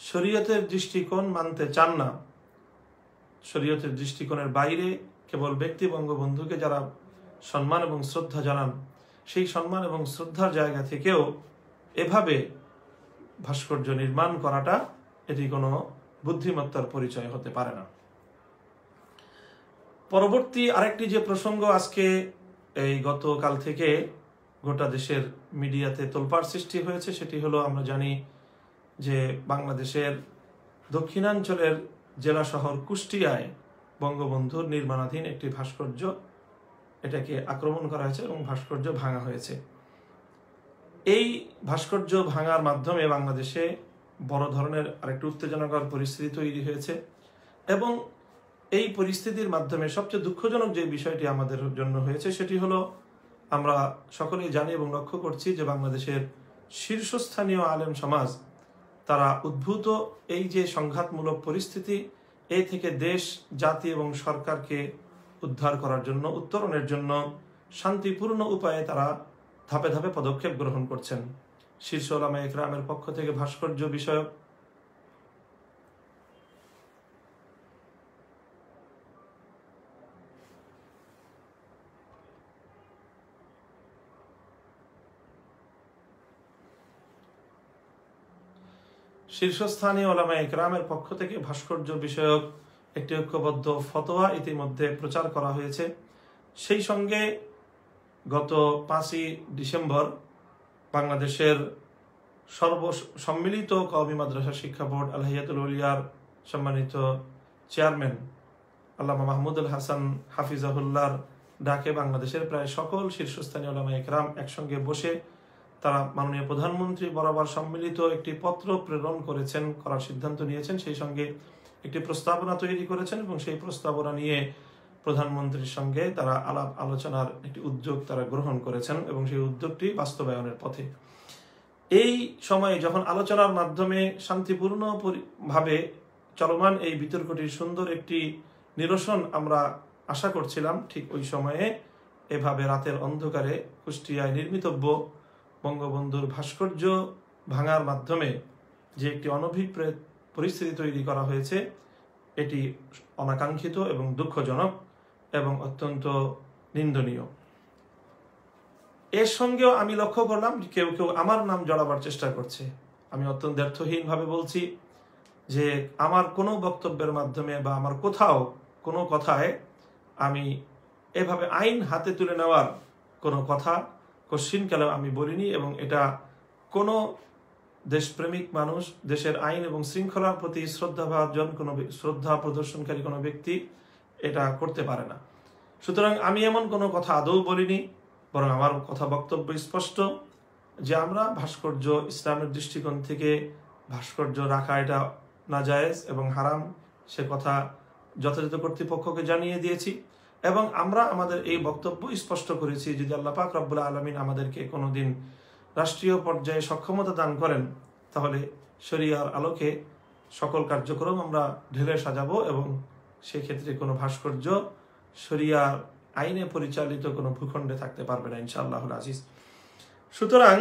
শরীয়তের দৃষ্টিকোণ মানতে চান না, শরীয়তের দৃষ্টিকোণের বাইরে কেবল ব্যক্তি বঙ্গবন্ধুকে যারা সম্মান এবং শ্রদ্ধা জানান, সেই সম্মান এবং শ্রদ্ধার জায়গা থেকেও এভাবে ভাস্কর্য নির্মাণ করাটা এটি কোনো বুদ্ধিমত্তার পরিচয় হতে পারে না। পরবর্তী আরেকটি যে প্রসঙ্গ আজকে এই গতকাল থেকে গোটা দেশের মিডিয়াতে তোলপাড় সৃষ্টি হয়েছে সেটি হলো, আমরা জানি যে বাংলাদেশের দক্ষিণাঞ্চলের জেলা শহর কুষ্টিয়ায় বঙ্গবন্ধুর নির্মাণাধীন একটি ভাস্কর্য, এটাকে আক্রমণ করা হয়েছে এবং ভাস্কর্য ভাঙা হয়েছে। এই ভাস্কর্য ভাঙার মাধ্যমে বাংলাদেশে বড় ধরনের আরেকটি উত্তেজনাকর পরিস্থিতি তৈরি হয়েছে এবং এই পরিস্থিতির মাধ্যমে সবচেয়ে দুঃখজনক যে বিষয়টি আমাদের জন্য হয়েছে সেটি হলো, আমরা সকলেই জানি এবং লক্ষ্য করছি যে বাংলাদেশের শীর্ষস্থানীয় আলেম সমাজ তারা উদ্ভূত এই যে সংঘাতমূলক পরিস্থিতি, এই থেকে দেশ, জাতি এবং সরকারকে উদ্ধার করার জন্য, উত্তরণের জন্য শান্তিপূর্ণ উপায়ে তারা ধাপে ধাপে পদক্ষেপ গ্রহণ করছেন। শীর্ষ উলামায়ে কেরামের পক্ষ থেকে ভাস্কর্য বিষয়ক শীর্ষস্থানীয় উলামায়ে কেরামের পক্ষ থেকে ভাস্কর্য বিষয়ক একটি ঐক্যবদ্ধ ফতোয়া ইতিমধ্যে প্রচার করা হয়েছে। সেই সঙ্গে গত 5ই ডিসেম্বর বাংলাদেশের সর্বসম্মিলিত কওমি মাদ্রাসা শিক্ষা বোর্ড আল হাইয়াতুল উলিয়ার সম্মানিত চেয়ারম্যান আল্লামা মাহমুদুল হাসান হাফিজাহুল্লাহর ডাকে বাংলাদেশের প্রায় সকল শীর্ষস্থানীয় উলামায়ে কেরাম একসঙ্গে বসে তারা মাননীয় প্রধানমন্ত্রী বরাবর সম্মিলিত একটি পত্র প্রেরণ করার সিদ্ধান্ত নিয়েছেন। সেই সঙ্গে একটি প্রস্তাবনা তৈরি করেছেন এবং সেই প্রস্তাবনা নিয়ে প্রধানমন্ত্রীর সঙ্গে তারা আলাপ আলোচনার একটি উদ্যোগ তারা গ্রহণ করেছেন এবং সেই উদ্যোগটি বাস্তবায়নের পথে। এই সময়ে যখন আলোচনার মাধ্যমে শান্তিপূর্ণ ভাবে চলমান এই বিতর্কটির সুন্দর একটি নিরসন আমরা আশা করছিলাম, ঠিক ওই সময়ে এভাবে রাতের অন্ধকারে কুষ্টিয়ায় নির্মিতব্য বঙ্গবন্ধুর ভাস্কর্য ভাঙার মাধ্যমে যে একটি অনভিপ্রেত পরিস্থিতি তৈরি করা হয়েছে, এটি অনাকাঙ্ক্ষিত এবং দুঃখজনক এবং অত্যন্ত নিন্দনীয়। এর সঙ্গেও আমি লক্ষ্য করলাম কেউ কেউ আমার নাম জড়াবার চেষ্টা করছে। আমি অত্যন্ত দ্ব্যর্থহীনভাবে বলছি যে আমার কোনো বক্তব্যের মাধ্যমে বা আমার কোথাও কোনো কথায় আমি এভাবে আইন হাতে তুলে নেওয়ার কোনো কথা কোশ্চিনকালেও আমি বলিনি এবং এটা কোনো দেশপ্রেমিক মানুষ, দেশের আইন এবং শৃঙ্খলার প্রতি শ্রদ্ধা প্রদর্শনকারী কোনো ব্যক্তি এটা করতে পারে না। সুতরাং আমি এমন কোনো কথা আদৌ বলিনি, বরং আমার কথা বক্তব্য স্পষ্ট যে আমরা ভাস্কর্য ইসলামের দৃষ্টিকোণ থেকে ভাস্কর্য রাখা এটা নাজায়েজ এবং হারাম, সে কথা যথাযথ কর্তৃপক্ষকে জানিয়ে দিয়েছি। এবং আমরা আমাদের এই বক্তব্য স্পষ্ট করেছি, যদি আল্লাহ পাক রব্বুল আলামিন আমাদেরকে কোনোদিন রাষ্ট্রীয় পর্যায়ে সক্ষমতা দান করেন, তাহলে শরিয়ার আলোকে সকল কার্যক্রম আমরা ঢেলে সাজাবো এবং সেক্ষেত্রে কোনো ভাস্কর্য শরিয়ার আইনে পরিচালিত কোনো ভূখণ্ডে থাকতে পারবে না ইনশাআল্লাহুল আজিজ। সুতরাং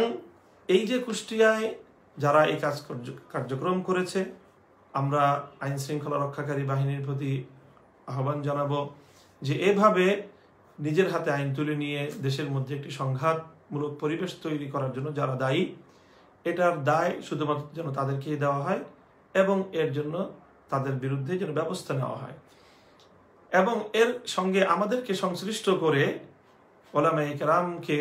এই যে কুষ্টিয়ায় যারা এই কার্যক্রম করেছে, আমরা আইন শৃঙ্খলা রক্ষাকারী বাহিনীর প্রতি আহ্বান জানাবো যে এভাবে নিজের হাতে আইন তুলে নিয়ে দেশের মধ্যে একটি সংঘাতমূলক পরিবেশ তৈরি করার জন্য যারা দায়ী, এটার দায় শুধুমাত্র যেন তাদেরকেই দেওয়া হয় এবং এর জন্য তাদের বিরুদ্ধে যেন ব্যবস্থা নেওয়া হয়। এবং এর সঙ্গে আমাদেরকে সংশ্লিষ্ট করে ওলামায়ে কেরামকে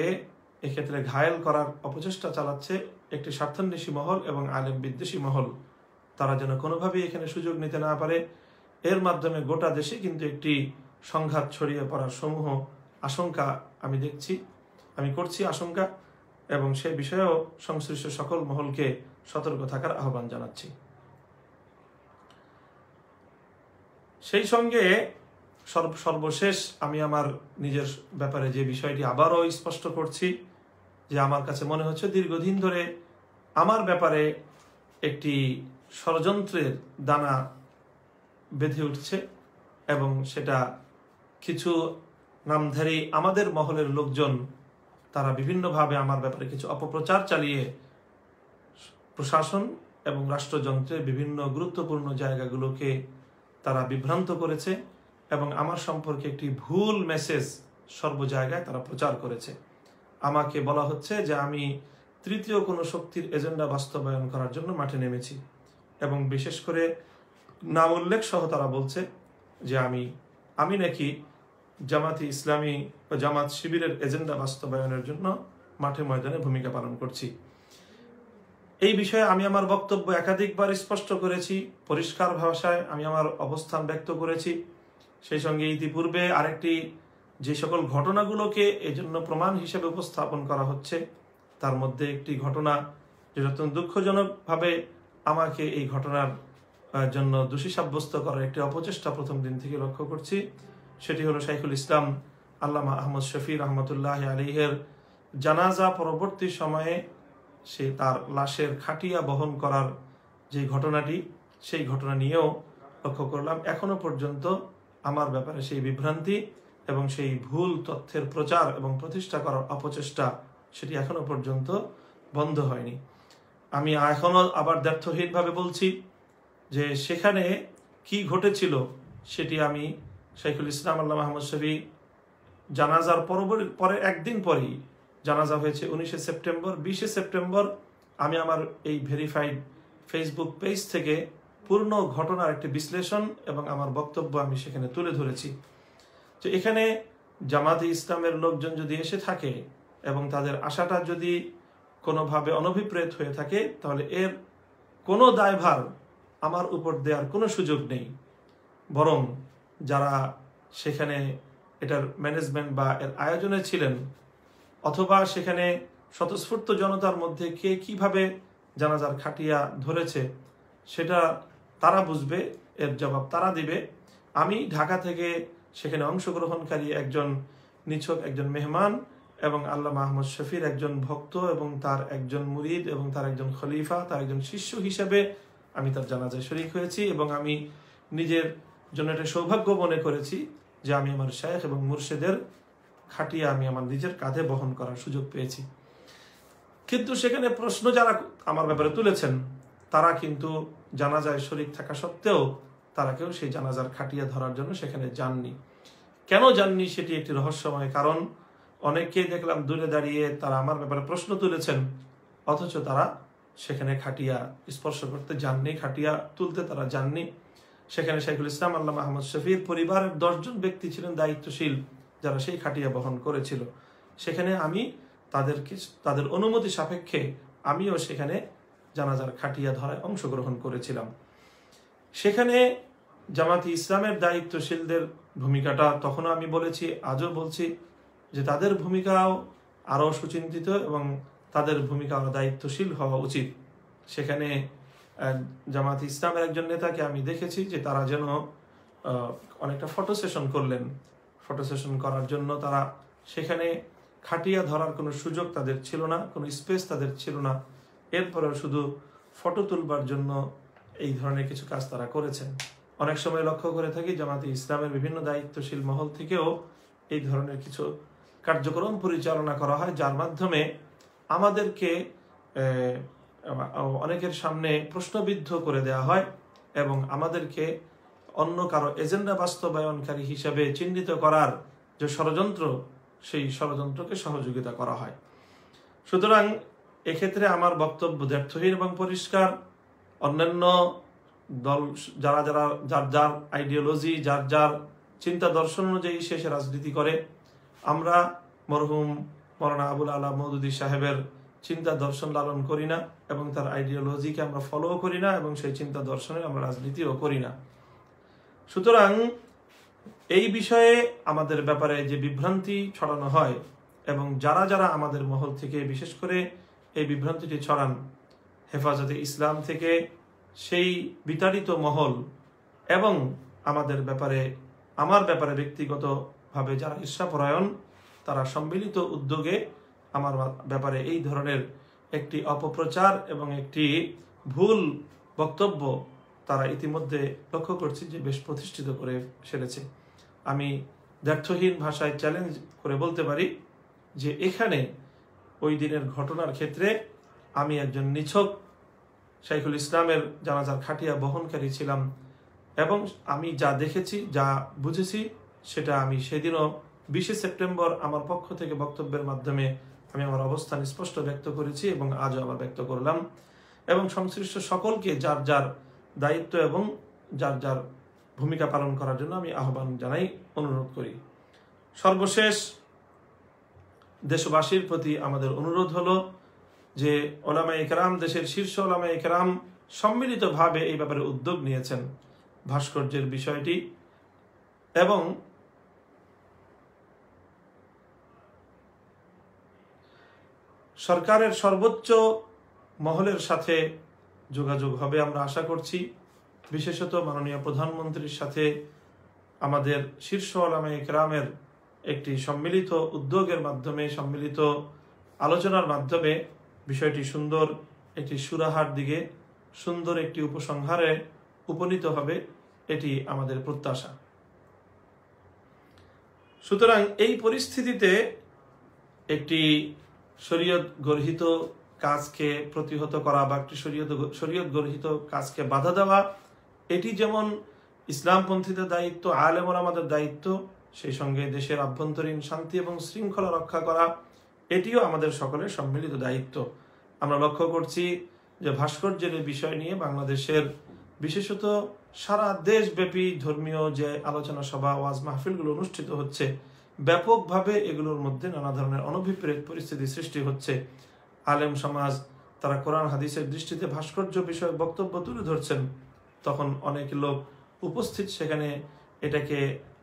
এক্ষেত্রে ঘায়েল করার অপচেষ্টা চালাচ্ছে একটি স্বার্থান্বেষী মহল এবং আলেম বিদ্বেষী মহল। তারা যেন কোনোভাবেই এখানে সুযোগ নিতে না পারে। এর মাধ্যমে গোটা দেশে কিন্তু একটি সংঘাত ছড়িয়ে পড়ার সমূহ আশঙ্কা আমি করছি আশঙ্কা, এবং সে বিষয়েও সংশ্লিষ্ট সকল মহলকে সতর্ক থাকার আহ্বান জানাচ্ছি। সেই সঙ্গে সর্বশেষ আমি আমার নিজের ব্যাপারে যে বিষয়টি আবারও স্পষ্ট করছি, যে আমার কাছে মনে হচ্ছে দীর্ঘদিন ধরে আমার ব্যাপারে একটি ষড়যন্ত্রের দানা বেঁধে উঠছে এবং সেটা কিছু নামধারী আমাদের মহলের লোকজন তারা বিভিন্নভাবে আমার ব্যাপারে কিছু অপপ্রচার চালিয়ে প্রশাসন এবং রাষ্ট্রযন্ত্রের বিভিন্ন গুরুত্বপূর্ণ জায়গাগুলোকে তারা বিভ্রান্ত করেছে এবং আমার সম্পর্কে একটি ভুল মেসেজ সর্ব জায়গায় তারা প্রচার করেছে। আমাকে বলা হচ্ছে যে আমি তৃতীয় কোনো শক্তির এজেন্ডা বাস্তবায়ন করার জন্য মাঠে নেমেছি, এবং বিশেষ করে নাম উল্লেখ সহ তারা বলছে যে আমি নাকি জামাতি ইসলামী বা জামাত শিবিরের এজেন্ডা বাস্তবায়নের জন্য মাঠে ময়দানে ভূমিকা পালন করছি। এই বিষয়ে আমি আমার বক্তব্য একাধিকবার স্পষ্ট করেছি, পরিষ্কার ভাষায় আমি আমার অবস্থান ব্যক্ত করেছি। সেই সঙ্গে ইতিপূর্বে আরেকটি যে সকল ঘটনাগুলোকে এই জন্য প্রমাণ হিসেবে উপস্থাপন করা হচ্ছে, তার মধ্যে একটি ঘটনা যেটা অত্যন্ত দুঃখজনকভাবে আমাকে এই ঘটনার জন্য দোষী সাব্যস্ত করার একটি অপচেষ্টা প্রথম দিন থেকে লক্ষ্য করছি। সেটি হলো শাইখুল ইসলাম আল্লামা আহমদ শফি রহমতুল্লাহ আলাইহির জানাজা পরবর্তী সময়ে সে তার লাশের খাটিয়া বহন করার যে ঘটনাটি, সেই ঘটনা নিয়েও লক্ষ্য করলাম এখনো পর্যন্ত আমার ব্যাপারে সেই বিভ্রান্তি এবং সেই ভুল তথ্যের প্রচার এবং প্রতিষ্ঠা করার অপচেষ্টা সেটি এখনো পর্যন্ত বন্ধ হয়নি। আমি এখনো আবার দ্ব্যর্থহীনভাবে বলছি যে সেখানে কি ঘটেছিল সেটি আমি শাইখুল ইসলাম আল্লামা আহমদ শফি জানাজার পরে একদিন পরেই, জানাজা হয়েছে 19 সেপ্টেম্বর, 20 সেপ্টেম্বর আমি আমার এই ভেরিফাইড ফেসবুক পেজ থেকে পূর্ণ ঘটনার একটি বিশ্লেষণ এবং আমার বক্তব্য আমি সেখানে তুলে ধরেছি। তো এখানে জামাতে ইসলামের লোকজন যদি এসে থাকে এবং তাদের আশাটা যদি কোনোভাবে অনভিপ্রেত হয়ে থাকে, তাহলে এর কোনো দায়ভার আমার উপর দেওয়ার কোনো সুযোগ নেই। বরং যারা সেখানে এটার ম্যানেজমেন্ট বা এর আয়োজনে ছিলেন, অথবা সেখানে স্বতঃস্ফূর্ত জনতার মধ্যে কে কিভাবে জানাজার খাটিয়া ধরেছে সেটা তারা বুঝবে, এর জবাব তারা দিবে। আমি ঢাকা থেকে সেখানে অংশগ্রহণকারী একজন নিছক একজন মেহমান এবং আল্লামা আহমদ শফির একজন ভক্ত এবং তার একজন মুরিদ এবং তার একজন খলিফা, তার একজন শিষ্য হিসেবে আমি তার জানাজায় শরীক হয়েছি এবং আমি নিজের জন্য এটা সৌভাগ্য মনে করেছি যে আমি আমার শায়েখ এবং মুর্শিদের খাটিয়া আমি আমার নিজের কাঁধে বহন করার সুযোগ পেয়েছি। কিন্তু সেখানে প্রশ্ন যারা আমার ব্যাপারে তুলেছেন, তারা কিন্তু জানাজায় শরীক থাকা সত্ত্বেও তারা কেউ সেই জানাজার খাটিয়া ধরার জন্য সেখানে যাননি। কেন যাননি সেটি একটি রহস্যময় কারণ। অনেককেই দেখলাম দূরে দাঁড়িয়ে তারা আমার ব্যাপারে প্রশ্ন তুলেছেন, অথচ তারা সেখানে খাটিয়া স্পর্শ করতে যাননি, খাটিয়া তুলতে তারা যাননি। সেখানে শাইখুল ইসলাম আল্লামা আহমদ শফির পরিবারের 10 জন ব্যক্তি ছিলেন দায়িত্বশীল, যারা সেই খাটিয়া বহন করেছিল। সেখানে আমি তাদের অনুমতি সাপেক্ষে আমিও সেখানে জানাজার খাটিয়া ধরায় অংশগ্রহণ করেছিলাম। সেখানে জামাতে ইসলামের দায়িত্বশীলদের ভূমিকাটা তখনও আমি বলেছি, আজও বলছি, যে তাদের ভূমিকাও আরও সুচিন্তিত এবং তাদের ভূমিকা আরও দায়িত্বশীল হওয়া উচিত। সেখানে জামাতে ইসলামের একজন নেতাকে আমি দেখেছি যে তারা যেন অনেকটা ফটো সেশন করলেন। ফটো সেশন করার জন্য তারা সেখানে খাটিয়া ধরার কোনো সুযোগ তাদের ছিল না, কোনো স্পেস তাদের ছিল না। এরপরেও শুধু ফটো তুলবার জন্য এই ধরনের কিছু কাজ তারা করেছেন। অনেক সময় লক্ষ্য করে থাকি জামাতে ইসলামের বিভিন্ন দায়িত্বশীল মহল থেকেও এই ধরনের কিছু কার্যক্রম পরিচালনা করা হয়, যার মাধ্যমে আমাদেরকে অনেকের সামনে প্রশ্নবিদ্ধ করে দেওয়া হয় এবং আমাদেরকে অন্য কারো এজেন্ডা বাস্তবায়নকারী হিসেবে চিহ্নিত করার যে ষড়যন্ত্র, সেই ষড়যন্ত্রকে সহযোগিতা করা হয়। সুতরাং এক্ষেত্রে আমার বক্তব্য দ্ব্যর্থহীন এবং পরিষ্কার। অন্যান্য দল যারা যারা যার যার আইডিওলজি, যার যার চিন্তা দর্শন অনুযায়ী শেষে রাজনীতি করে, আমরা মরহুম মৌলানা আবুল আলা মওদুদী সাহেবের চিন্তা দর্শন লালন করি না এবং তার আইডিওলজিকে আমরা ফলো করি না এবং সেই চিন্তা দর্শনের আমরা রাজনীতিও করি না। সুতরাং এই বিষয়ে আমাদের ব্যাপারে যে বিভ্রান্তি ছড়ানো হয় এবং যারা যারা আমাদের মহল থেকে বিশেষ করে এই বিভ্রান্তিটি ছড়ান, হেফাজতে ইসলাম থেকে সেই বিতাড়িত মহল এবং আমাদের ব্যাপারে, আমার ব্যাপারে ব্যক্তিগতভাবে যারা ঈর্ষাপরায়ণ, তারা সম্মিলিত উদ্যোগে আমার ব্যাপারে এই ধরনের একটি অপপ্রচার এবং একটি ভুল বক্তব্য তারা ইতিমধ্যে লক্ষ্য করছি যে বেশ প্রতিষ্ঠিত করে সেরেছে। আমি দ্ব্যর্থহীন ভাষায় চ্যালেঞ্জ করে বলতে পারি যে এখানে ওই দিনের ঘটনার ক্ষেত্রে আমি একজন নিছক শাইখুল ইসলামের জানাজার খাটিয়া বহনকারী ছিলাম এবং আমি যা দেখেছি, যা বুঝেছি, সেটা আমি সেদিনও 20 সেপ্টেম্বর আমার পক্ষ থেকে বক্তব্যের মাধ্যমে আমি আমার অবস্থান স্পষ্ট ব্যক্ত করেছি এবং আজও আবার ব্যক্ত করলাম এবং সংশ্লিষ্ট সকলকে যার যার দায়িত্ব এবং যার যার ভূমিকা পালন করার জন্য আমি আহ্বান জানাই, অনুরোধ করি। সর্বশেষ দেশবাসীর প্রতি আমাদের অনুরোধ হলো যে ওলামায়ে কেরাম, দেশের শীর্ষ ওলামায়ে কেরাম সম্মিলিতভাবে এই ব্যাপারে উদ্যোগ নিয়েছেন ভাস্কর্যের বিষয়টি এবং সরকারের সর্বোচ্চ মহলের সাথে যোগাযোগ হবে আমরা আশা করছি। বিশেষত মাননীয় প্রধানমন্ত্রীর সাথে আমাদের শীর্ষ ওলামায়ে কেরামের একটি সম্মিলিত উদ্যোগের মাধ্যমে, সম্মিলিত আলোচনার মাধ্যমে বিষয়টি সুন্দর একটি সুরাহার দিকে, সুন্দর একটি উপসংহারে উপনীত হবে, এটি আমাদের প্রত্যাশা। সুতরাং এই পরিস্থিতিতে একটি শরীয়ত গর্হিত কাজকে প্রতিহত করা বা একটি শরীয়ত গর্হিত কাজকে বাধা দেওয়া, এটি যেমন ইসলামপন্থীদের দায়িত্ব, আলেম ওলামাদের দায়িত্ব, সেই সঙ্গে দেশের আভ্যন্তরীণ শান্তি এবং শৃঙ্খলা রক্ষা করা এটিও আমাদের সকলের সম্মিলিত দায়িত্ব। আমরা লক্ষ্য করছি যে ভাস্কর্যের বিষয় নিয়ে বাংলাদেশের বিশেষত সারা দেশব্যাপী ধর্মীয় যে আলোচনা সভা, ওয়াজ মাহফিলগুলো অনুষ্ঠিত হচ্ছে, ব্যাপকভাবে এগুলোর মধ্যে নানা ধরনের অনভিপ্রেত পরিস্থিতি সৃষ্টি হচ্ছে। আলেম সমাজ তারা কোরআন হাদিসের দৃষ্টিতে ভাস্কর্য বিষয়ে বক্তব্য তুলে ধরছেন, তখন অনেক লোক উপস্থিত সেখানে এটাকে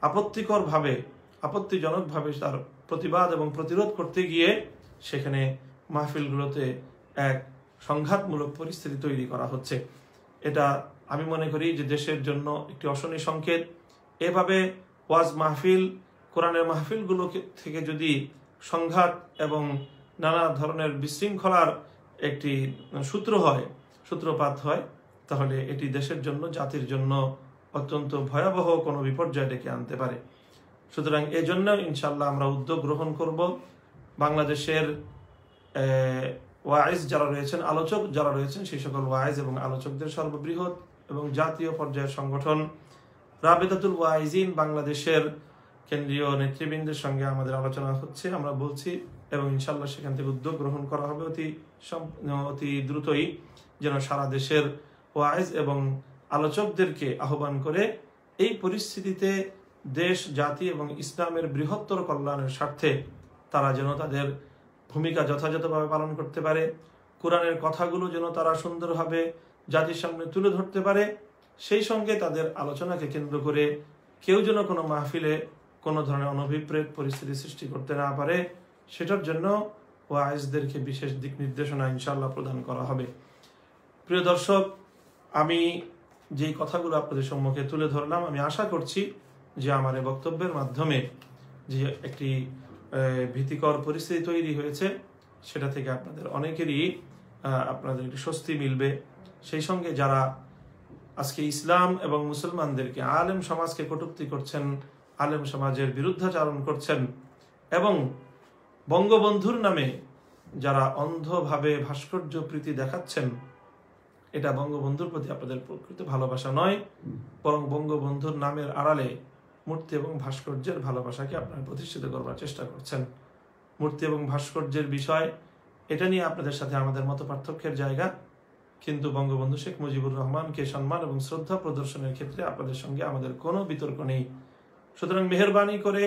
আপত্তিজনকভাবে তার প্রতিবাদ এবং প্রতিরোধ করতে গিয়ে সেখানে মাহফিলগুলোতে এক সংঘাতমূলক পরিস্থিতি তৈরি করা হচ্ছে। এটা আমি মনে করি যে দেশের জন্য একটি অশনি সংকেত। এভাবে ওয়াজ মাহফিল, কোরআনের মাহফিলগুলো থেকে যদি সংঘাত এবং নানা ধরনের বিশৃঙ্খলার একটি সূত্রপাত হয়, তাহলে এটি দেশের জন্য, জাতির জন্য অত্যন্ত ভয়াবহ কোনো বিপর্যয় ডেকে আনতে পারে। সুতরাং এজন্য ইনশাল্লাহ আমরা উদ্যোগ গ্রহণ করব। বাংলাদেশের ওয়াইজ যারা রয়েছেন, আলোচক যারা রয়েছেন, সেই সকল ওয়াইজ এবং আলোচকদের সর্ববৃহৎ এবং জাতীয় পর্যায়ের সংগঠন রাবেতাতুল ওয়াইজিন বাংলাদেশের কেন্দ্রীয় নেতৃবৃন্দের সঙ্গে আমাদের আলোচনা হচ্ছে, আমরা বলছি, এবং ইনশাল্লাহ সেখান থেকে উদ্যোগ গ্রহণ করা হবে অতি দ্রুতই, যেন সারা দেশের ওয়াইজ এবং আলোচকদেরকে আহ্বান করে এই পরিস্থিতিতে দেশ, জাতি এবং ইসলামের বৃহত্তর কল্যাণের স্বার্থে তারা যেন তাদের ভূমিকা যথাযথভাবে পালন করতে পারে, কোরআনের কথাগুলো যেন তারা সুন্দরভাবে জাতির সামনে তুলে ধরতে পারে, সেই সঙ্গে তাদের আলোচনাকে কেন্দ্র করে কেউ যেন কোনো মাহফিলে কোনো ধরনের অনভিপ্রেত পরিস্থিতি সৃষ্টি করতে না পারে, সেটার জন্য ওয়াইজদেরকে বিশেষ দিক নির্দেশনা ইনশাআল্লাহ প্রদান করা হবে। প্রিয় দর্শক, আমি যেই কথাগুলো আপনাদের সম্মুখে তুলে ধরলাম, আমি আশা করছি যে আমার এই বক্তব্যের মাধ্যমে যে একটি ভীতিকর পরিস্থিতি তৈরি হয়েছে সেটা থেকে আপনাদের অনেকেরই আপনাদের একটি স্বস্তি মিলবে। সেই সঙ্গে যারা আজকে ইসলাম এবং মুসলমানদেরকে, আলেম সমাজকে কটূক্তি করছেন, আলেম সমাজের বিরুদ্ধাচারণ করছেন এবং বঙ্গবন্ধুর নামে যারা অন্ধভাবে ভাস্কর্য প্রীতি দেখাচ্ছেন, এটা বঙ্গবন্ধুর প্রতি আপনাদের প্রকৃত ভালোবাসা নয়, বরং বঙ্গবন্ধুর নামের আড়ালে মূর্তি এবং ভাস্কর্যের ভালোবাসাকে আপনারা প্রতিষ্ঠিত করবার চেষ্টা করছেন। মূর্তি এবং ভাস্কর্যের বিষয় এটা নিয়ে আপনাদের সাথে আমাদের মত পার্থক্যের জায়গা, কিন্তু বঙ্গবন্ধু শেখ মুজিবুর রহমানকে সম্মান এবং শ্রদ্ধা প্রদর্শনের ক্ষেত্রে আপনাদের সঙ্গে আমাদের কোনো বিতর্ক নেই। সুতরাং মেহেরবানি করে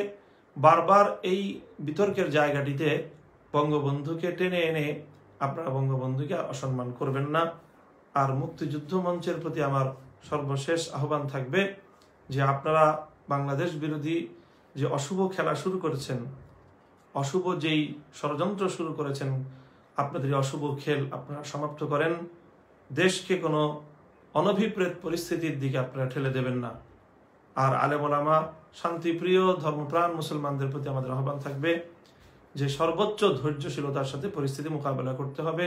বারবার এই বিতর্কের জায়গাটিতে বঙ্গবন্ধুকে টেনে এনে আপনারা বঙ্গবন্ধুকে অসম্মান করবেন না। আর মুক্তিযুদ্ধ মঞ্চের প্রতি আমার সর্বশেষ আহ্বান থাকবে যে আপনারা বাংলাদেশ বিরোধী যে অশুভ খেলা শুরু করেছেন, অশুভ যেই ষড়যন্ত্র শুরু করেছেন, আপনাদের অশুভ খেল আপনারা সমাপ্ত করেন। দেশকে কোনো অনভিপ্রেত পরিস্থিতির দিকে আপনারা ঠেলে দেবেন না। আর আলেম ওলামা, শান্তিপ্রিয় ধর্মপ্রাণ মুসলমানদের প্রতি আমাদের আহ্বান থাকবে যে সর্বোচ্চ ধৈর্যশীলতার সাথে পরিস্থিতি মোকাবেলা করতে হবে।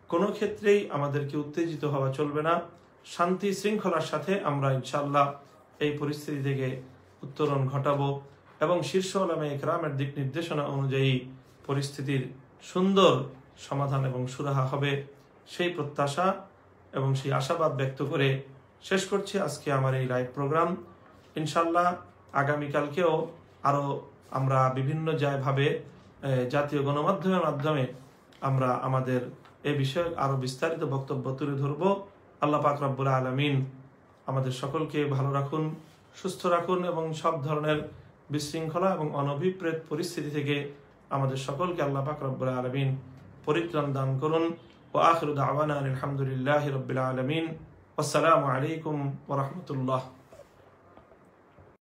কোনো ক্ষেত্রেই আমাদেরকে উত্তেজিত হওয়া চলবে না। শান্তি শৃঙ্খলার সাথে আমরা ইনশাআল্লাহ এই পরিস্থিতি থেকে উত্তরণ ঘটাবো এবং শীর্ষ উলামায়ে ইকরামের দিক নির্দেশনা অনুযায়ী পরিস্থিতির সুন্দর সমাধান এবং সুরাহা হবে, সেই প্রত্যাশা এবং সেই আশাবাদ ব্যক্ত করে শেষ করছি আজকে আমার এই লাইভ প্রোগ্রাম। ইনশাআল্লাহ আগামীকালকেও আরও আমরা বিভিন্ন ভাবে জাতীয় গণমাধ্যমের মাধ্যমে আমরা আমাদের এ বিষয়ে আরো বিস্তারিত বক্তব্য তুলে ধরব। আল্লাহ পাক রব্বুল আলামিন আমাদের সকলকে ভালো রাখুন, সুস্থ রাখুন এবং সব ধরনের বিশৃঙ্খলা এবং অনভিপ্রেত পরিস্থিতি থেকে আমাদের সকলকে আল্লাহ পাক রব্বুল আলামিন পরিত্রাণ দান করুন। ওয়া আখিরু দাওয়ানা আলহামদুলিল্লাহি রাব্বিল আলামিন। আসসালামু আলাইকুম ওয়া রাহমাতুল্লাহ।